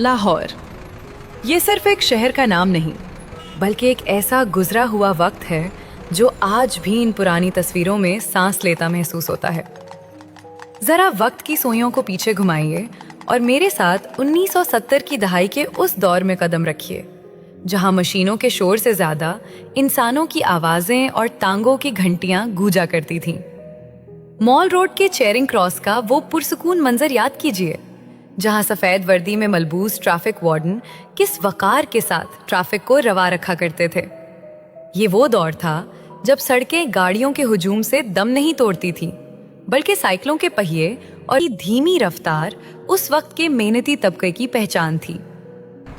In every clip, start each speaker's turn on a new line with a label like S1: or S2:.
S1: लाहौर ये सिर्फ एक शहर का नाम नहीं बल्कि एक ऐसा गुजरा हुआ वक्त है जो आज भी इन पुरानी तस्वीरों में सांस लेता महसूस होता है। जरा वक्त की सुइयों को पीछे घुमाइए और मेरे साथ 1970 की दहाई के उस दौर में कदम रखिए जहां मशीनों के शोर से ज्यादा इंसानों की आवाजें और टांगों की घंटियां गूंजा करती थीं। मॉल रोड के चेरिंग क्रॉस का वो पुरसुकून मंजर याद कीजिए जहां सफेद वर्दी में मलबूस ट्रैफिक वार्डन किस वकार के साथ ट्रैफिक को रवा रखा करते थे। ये वो दौर था जब सड़कें गाड़ियों के हुजूम से दम नहीं तोड़ती थीं, बल्कि साइकिलों के पहिए और ये धीमी रफ्तार उस वक्त के मेहनती तबके की पहचान थी।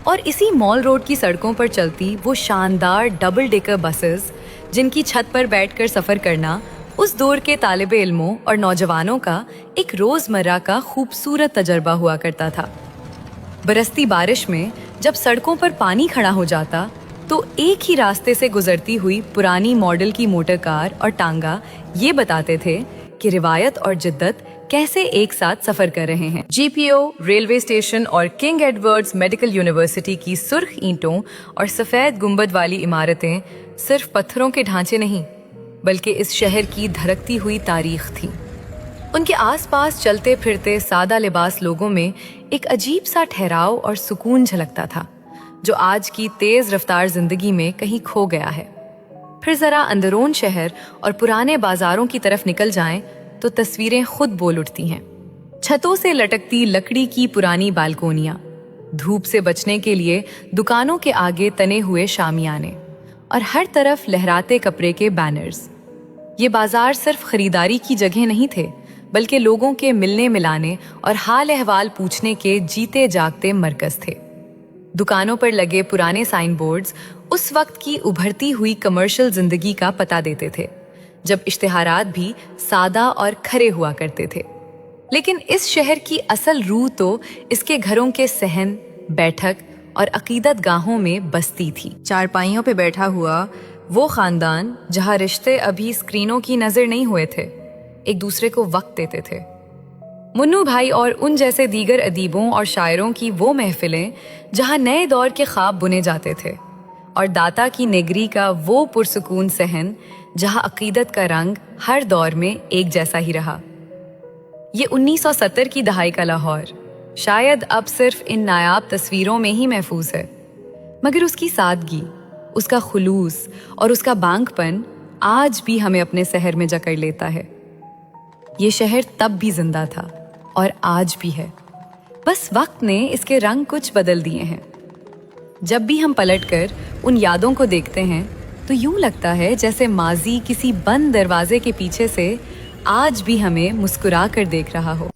S1: और इसी मॉल रोड की सड़कों पर चलती वो शानदार डबल डेकर बसेस जिनकी छत पर बैठकर सफर करना उस दौर के तालिबे इल्मों और नौजवानों का एक रोजमर्रा का खूबसूरत तजर्बा हुआ करता था। बरसती बारिश में जब सड़कों पर पानी खड़ा हो जाता तो एक ही रास्ते से गुजरती हुई पुरानी मॉडल की मोटर कार और टांगा ये बताते थे कि रिवायत और जिद्दत कैसे एक साथ सफर कर रहे हैं। जीपीओ, रेलवे स्टेशन और किंग एडवर्ड्स मेडिकल यूनिवर्सिटी की सुर्ख ईंटों और सफेद गुंबद वाली इमारतें सिर्फ पत्थरों के ढांचे नहीं बल्कि इस शहर की धड़कती हुई तारीख थी। उनके आसपास चलते फिरते सादा लिबास लोगों में एक अजीब सा ठहराव और सुकून झलकता था जो आज की तेज रफ्तार जिंदगी में कहीं खो गया है। फिर जरा अंदरून शहर और पुराने बाजारों की तरफ निकल जाएं तो तस्वीरें खुद बोल उठती हैं। छतों से लटकती लकड़ी की पुरानी बालकोनियां, धूप से बचने के लिए दुकानों के आगे तने हुए शामियाने और हर तरफ लहराते कपड़े के बैनर्स। ये बाजार सिर्फ खरीदारी की जगह नहीं थे बल्कि लोगों के मिलने मिलाने और हाल अहवाल पूछने के जीते जागते मरकज थे। दुकानों पर लगे पुराने साइन बोर्ड्स उस वक्त की उभरती हुई कमर्शियल जिंदगी का पता देते थे जब इश्तिहारात भी सादा और खरे हुआ करते थे। लेकिन इस शहर की असल रूह तो इसके घरों के सहन, बैठक और अकीदत गाहों में बसती थी। चारपाइयों पे बैठा हुआ वो खानदान जहां रिश्ते अभी स्क्रीनों की नजर नहीं हुए थे, एक दूसरे को वक्त देते थे। मुन्नू भाई और उन जैसे दीगर अदीबों और शायरों की वो महफिलें जहां नए दौर के ख्वाब बुने जाते थे, और दाता की नेगरी का वो पुरसुकून सहन जहां अकीदत का रंग हर दौर में एक जैसा ही रहा। ये 1970 की दहाई का लाहौर शायद अब सिर्फ इन नायाब तस्वीरों में ही महफूज है, मगर उसकी सादगी, उसका खुलूस और उसका बांकपन आज भी हमें अपने शहर में जकड़ लेता है। ये शहर तब भी जिंदा था और आज भी है, बस वक्त ने इसके रंग कुछ बदल दिए हैं। जब भी हम पलटकर उन यादों को देखते हैं तो यूं लगता है जैसे माजी किसी बंद दरवाजे के पीछे से आज भी हमें मुस्कुरा कर देख रहा हो।